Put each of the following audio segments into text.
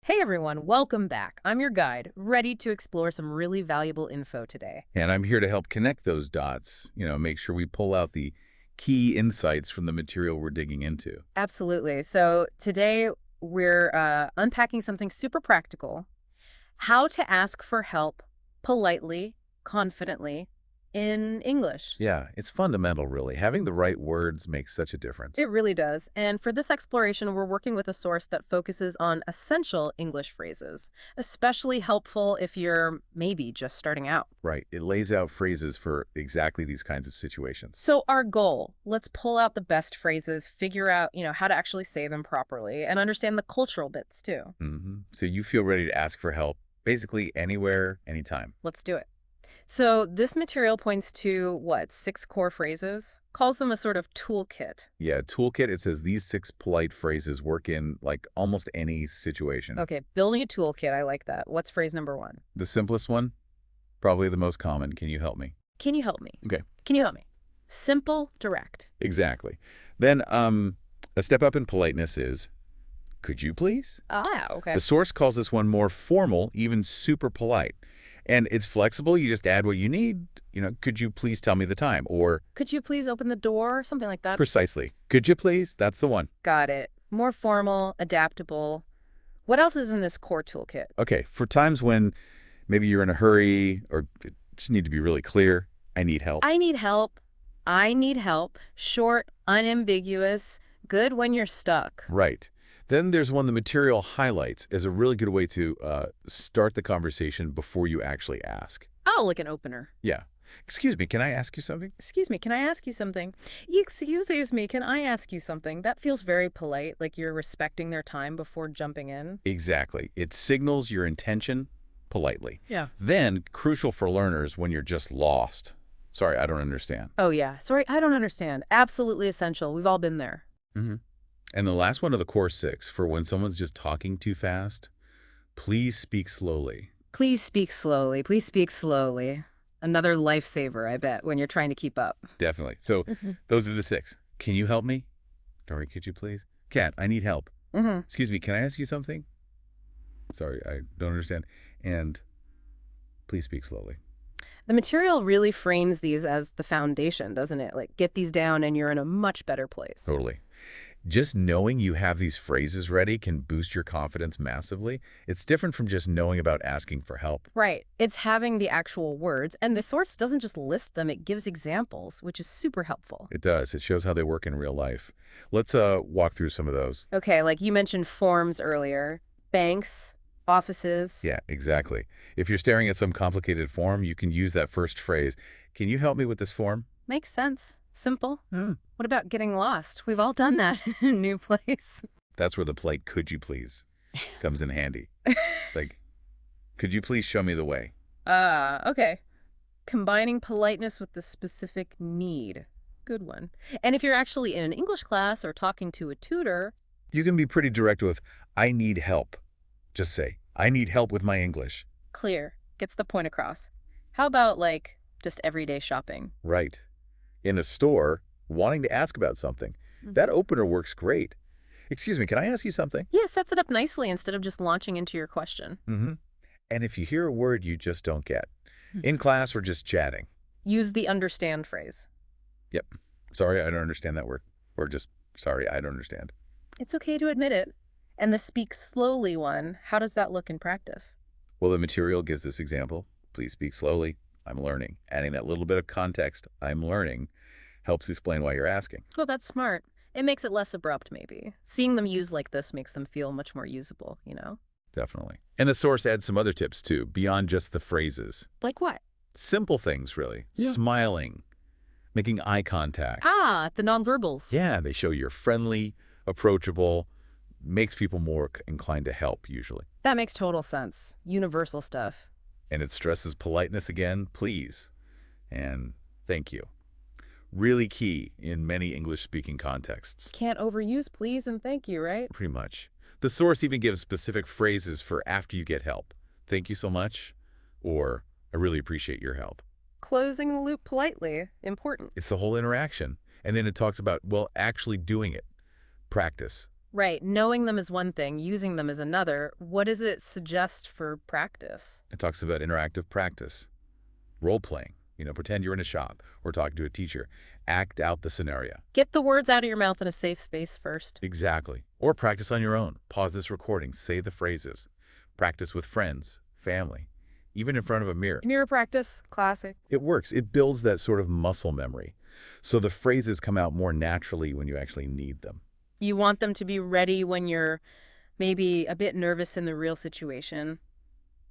Hey everyone, welcome back. I'm your guide, ready to explore some really valuable info today. And I'm here to help connect those dots, make sure we pull out the key insights from the material we're digging into. Absolutely. So today we're unpacking something super practical, how to ask for help politely, confidently in English. Yeah, it's fundamental, really. Having the right words makes such a difference. It really does. And for this exploration, we're working with a source that focuses on essential English phrases, especially helpful if you're maybe just starting out. Right. It lays out phrases for exactly these kinds of situations. So our goal, let's pull out the best phrases, figure out, how to actually say them properly and understand the cultural bits too. So you feel ready to ask for help basically anywhere, anytime. Let's do it. So this material points to what, 6 core phrases? Calls them a sort of toolkit. Yeah, toolkit, it says these 6 polite phrases work in like almost any situation. Okay, building a toolkit, I like that. What's phrase number 1? The simplest one, probably the most common. Can you help me? Can you help me? Okay. Can you help me? Simple, direct. Exactly. Then a step up in politeness is, could you please? Ah, okay. The source calls this one more formal, even super polite. And it's flexible. You just add what you need. Could you please tell me the time? Or Could you please open the door? Something like that. precisely, could you please? That's the one. Got it. More formal, adaptable. What else is in this core toolkit? Okay, for times when maybe you're in a hurry or just need to be really clear, I need help. I need help. I need help. Short, unambiguous, good when you're stuck. Right. Then there's one the material highlights as a really good way to start the conversation before you actually ask. Oh, like an opener. Yeah. Excuse me, can I ask you something? Excuse me, can I ask you something? Excuse me, can I ask you something? That feels very polite, like you're respecting their time before jumping in. Exactly. It signals your intention politely. Yeah. Then, crucial for learners when you're just lost. Sorry, I don't understand. Oh, yeah. Sorry, I don't understand. Absolutely essential. We've all been there. hmm And the last one of the core 6, for when someone's just talking too fast, please speak slowly. Please speak slowly. Please speak slowly. Another lifesaver, I bet, when you're trying to keep up. Definitely. So those are the 6. Can you help me? Dory, could you please? Kat, I need help. Mm-hmm. Excuse me, can I ask you something? Sorry, I don't understand. And please speak slowly. The material really frames these as the foundation, doesn't it? Like, get these down and you're in a much better place. Totally. Just knowing you have these phrases ready can boost your confidence massively. It's different from just knowing about asking for help. Right. It's having the actual words, and the source doesn't just list them, it gives examples, which is super helpful. It does. It shows how they work in real life. Let's walk through some of those. Okay, like you mentioned forms earlier, banks, offices. Yeah, exactly. If you're staring at some complicated form, you can use that first phrase. Can you help me with this form? Makes sense. Simple. What about getting lost? We've all done that in a new place. That's where the polite "could you please" comes in handy. Like, could you please show me the way? Ah, okay. Combining politeness with the specific need. Good one. And if you're actually in an English class or talking to a tutor, You can be pretty direct with, I need help. Just say, I need help with my English. clear, gets the point across. How about, like, just everyday shopping? Right. In a store, wanting to ask about something. That opener works great. Excuse me, can I ask you something? Yeah, sets it up nicely instead of just launching into your question. And if you hear a word you just don't get, Hmm. in class or just chatting. Use the understand phrase. Yep. Sorry, I don't understand that word. Or just, sorry, I don't understand. It's okay to admit it. And the speak slowly one, how does that look in practice? Well, the material gives this example. Please speak slowly. I'm learning. Adding that little bit of context, I'm learning, helps explain why you're asking. Well, that's smart. It makes it less abrupt, maybe. Seeing them used like this makes them feel much more usable, you know? Definitely. And the source adds some other tips, too, beyond just the phrases. Like what? Simple things, really. Yeah. Smiling, making eye contact. Ah, the nonverbals. Yeah, they show you're friendly, approachable, makes people more inclined to help, usually. That makes total sense. Universal stuff. And it stresses politeness again, please, and thank you. Really key in many English-speaking contexts. Can't overuse please and thank you, right? Pretty much. The source even gives specific phrases for after you get help. Thank you so much, or I really appreciate your help. Closing the loop politely. Important. It's the whole interaction. And then it talks about, well, actually doing it. Practice. Right. Knowing them is one thing, using them is another. What does it suggest for practice? It talks about interactive practice, role-playing. Pretend you're in a shop or talking to a teacher. Act out the scenario. Get the words out of your mouth in a safe space first. Exactly. Or practice on your own. Pause this recording. Say the phrases. Practice with friends, family, even in front of a mirror. Mirror practice, classic. It works. It builds that sort of muscle memory. So the phrases come out more naturally when you actually need them. You want them to be ready when you're maybe a bit nervous in the real situation.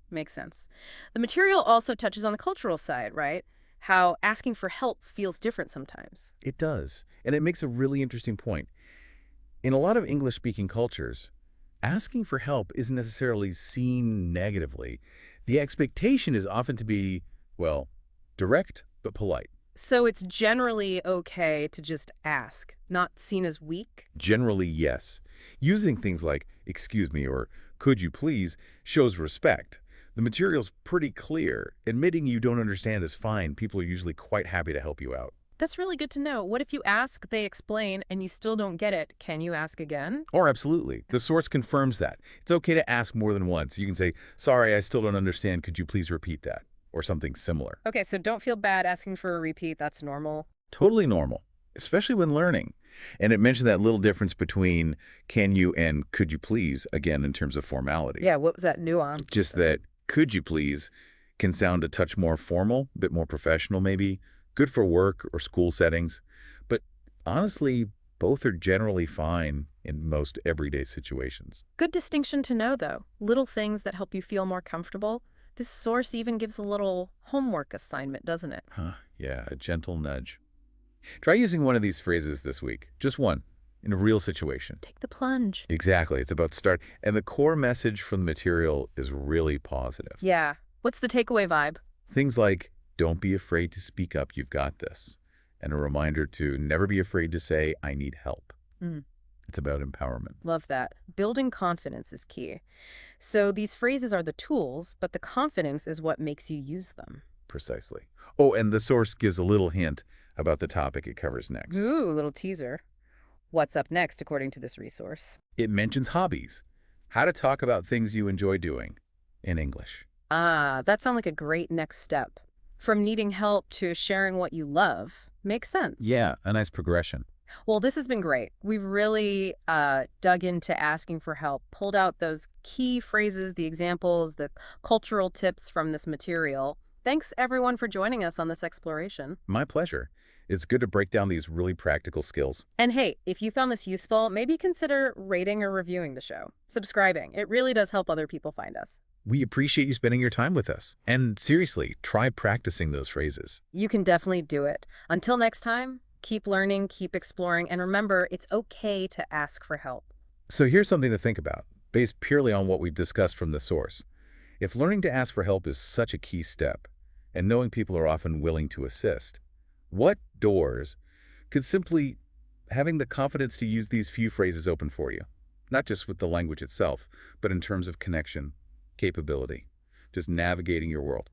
Makes sense. The material also touches on the cultural side, right? How asking for help feels different sometimes. It does. And it makes a really interesting point. In a lot of English-speaking cultures, asking for help isn't necessarily seen negatively. The expectation is often to be, well, direct but polite. So it's generally okay to just ask, not seen as weak? Generally, yes. Using things like, excuse me, or could you please, shows respect. The material's pretty clear. Admitting you don't understand is fine. People are usually quite happy to help you out. That's really good to know. What if you ask, they explain, and you still don't get it? Can you ask again? Or absolutely. The source confirms that. It's okay to ask more than once. You can say, sorry, I still don't understand. Could you please repeat that? Or something similar. Okay, so don't feel bad asking for a repeat. That's normal. Totally normal, especially when learning. And it mentioned that little difference between can you and could you please, again, in terms of formality. Yeah, what was that nuance? Just that could you please can sound a touch more formal, a bit more professional maybe, good for work or school settings. But honestly, both are generally fine in most everyday situations. Good distinction to know, though. Little things that help you feel more comfortable. This source even gives a little homework assignment, doesn't it? Huh, yeah, a gentle nudge. Try using one of these phrases this week, just one, in a real situation. Take the plunge. Exactly, it's about start. And the core message from the material is really positive. Yeah. What's the takeaway vibe? Things like, don't be afraid to speak up, you've got this. And a reminder to never be afraid to say, I need help. Mm. It's about empowerment. Love that. Building confidence is key. So these phrases are the tools, but the confidence is what makes you use them. Precisely. Oh, and the source gives a little hint about the topic it covers next. Ooh, little teaser. What's up next, according to this resource? It mentions hobbies. How to talk about things you enjoy doing in English. Ah, that sounds like a great next step. From needing help to sharing what you love. Makes sense. Yeah, a nice progression. Well, this has been great. We've really dug into asking for help, pulled out those key phrases, the examples, the cultural tips from this material. Thanks, everyone, for joining us on this exploration. My pleasure. It's good to break down these really practical skills. And hey, if you found this useful, maybe consider rating or reviewing the show. Subscribing. It really does help other people find us. We appreciate you spending your time with us. And seriously, try practicing those phrases. You can definitely do it. Until next time, keep learning, keep exploring, and remember, it's okay to ask for help. So here's something to think about, based purely on what we've discussed from the source. If learning to ask for help is such a key step, and knowing people are often willing to assist, what doors could simply having the confidence to use these few phrases open for you? Not just with the language itself, but in terms of connection, capability, just navigating your world.